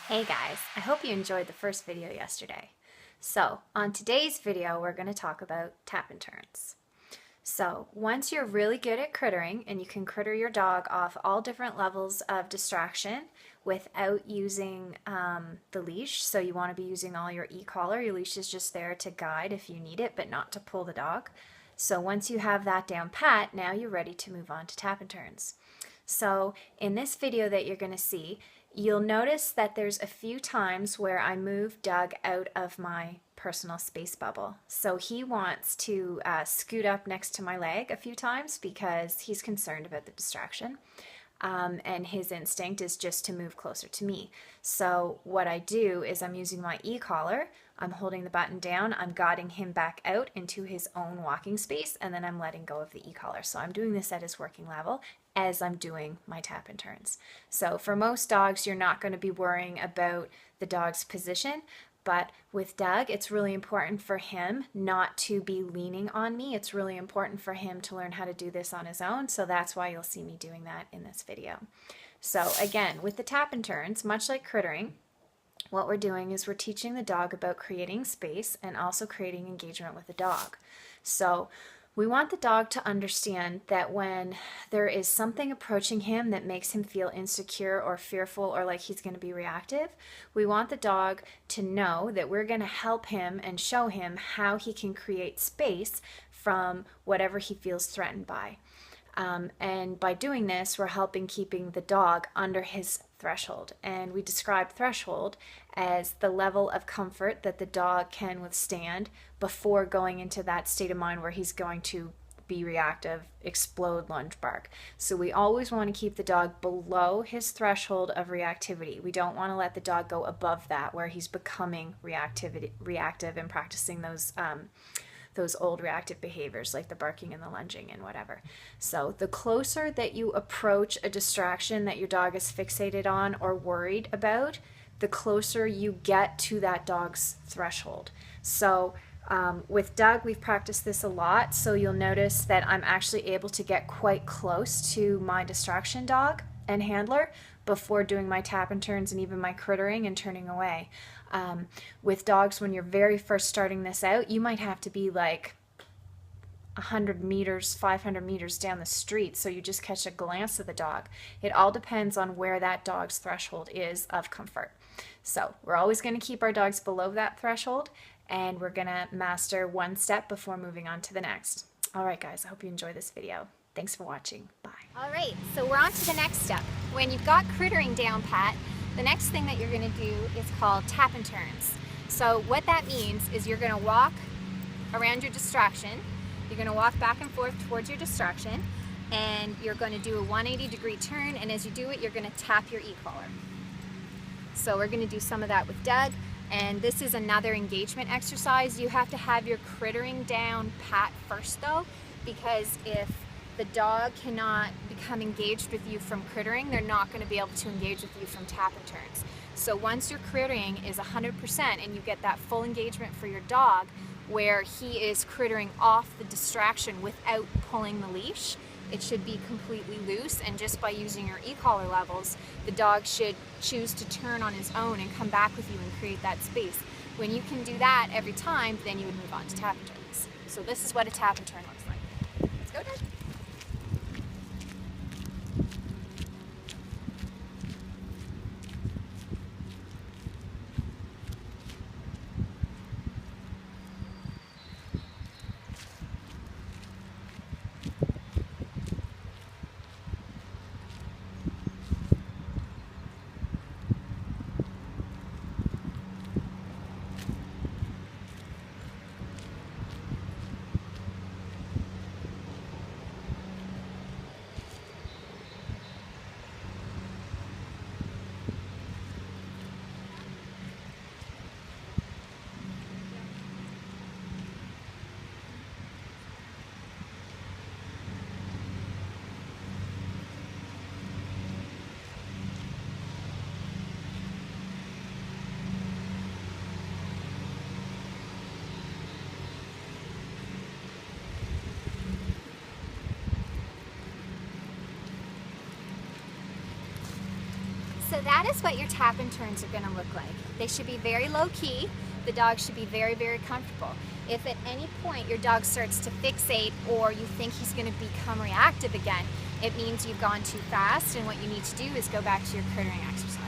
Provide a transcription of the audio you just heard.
Hey guys, I hope you enjoyed the first video yesterday. So on today's video, we're going to talk about tap and turns. So once you're really good at crittering and you can critter your dog off all different levels of distraction without using the leash, so you want to be using all your e-collar, your leash is just there to guide if you need it, but not to pull the dog. So once you have that down pat, now you're ready to move on to tap and turns. So in this video that you're going to see, you'll notice that there's a few times where I move Doug out of my personal space bubble. So he wants to scoot up next to my leg a few times because he's concerned about the distraction. And his instinct is just to move closer to me. So what I do is I'm using my e-collar, I'm holding the button down, I'm guiding him back out into his own walking space, and then I'm letting go of the e-collar. So I'm doing this at his working level as I'm doing my tap and turns. So for most dogs, you're not going to be worrying about the dog's position, but with Doug, it's really important for him not to be leaning on me. It's really important for him to learn how to do this on his own, so that's why you'll see me doing that in this video. So again, with the tap and turns, much like crittering, what we're doing is we're teaching the dog about creating space and also creating engagement with the dog. So we want the dog to understand that when there is something approaching him that makes him feel insecure or fearful or like he's going to be reactive, we want the dog to know that we're going to help him and show him how he can create space from whatever he feels threatened by. And by doing this, we're helping keeping the dog under his threshold. And we describe threshold as the level of comfort that the dog can withstand before going into that state of mind where he's going to be reactive, explode, lunge, bark. So we always want to keep the dog below his threshold of reactivity. We don't want to let the dog go above that where he's becoming reactive and practicing those old reactive behaviors like the barking and the lunging and whatever. So the closer that you approach a distraction that your dog is fixated on or worried about, the closer you get to that dog's threshold. So with Doug, we've practiced this a lot, so you'll notice that I'm actually able to get quite close to my distraction dog and handler before doing my tap and turns and even my crittering and turning away. With dogs, when you're very first starting this out, you might have to be like 100 meters, 500 meters down the street, so you just catch a glance of the dog. It all depends on where that dog's threshold is of comfort. So we're always going to keep our dogs below that threshold, and we're going to master one step before moving on to the next. All right, guys, I hope you enjoy this video. Thanks for watching. Bye. All right, so we're on to the next step. When you've got crittering down pat, the next thing that you're going to do is called tap and turns. So what that means is you're going to walk around your distraction, you're going to walk back and forth towards your distraction, and you're going to do a 180-degree turn, and as you do it, you're going to tap your e-collar. So we're going to do some of that with Doug, and this is another engagement exercise. You have to have your crittering down pat first though, because if the dog cannot become engaged with you from crittering, they're not going to be able to engage with you from tap and turns. So once your crittering is 100% and you get that full engagement for your dog where he is crittering off the distraction without pulling the leash, it should be completely loose, and just by using your e-collar levels, the dog should choose to turn on his own and come back with you and create that space. When you can do that every time, then you would move on to tap and turns. So this is what a tap and turn looks like. Let's go, Doug. So that is what your tap and turns are going to look like. They should be very low key. The dog should be very, very comfortable. If at any point your dog starts to fixate or you think he's going to become reactive again, it means you've gone too fast, and what you need to do is go back to your crittering exercise.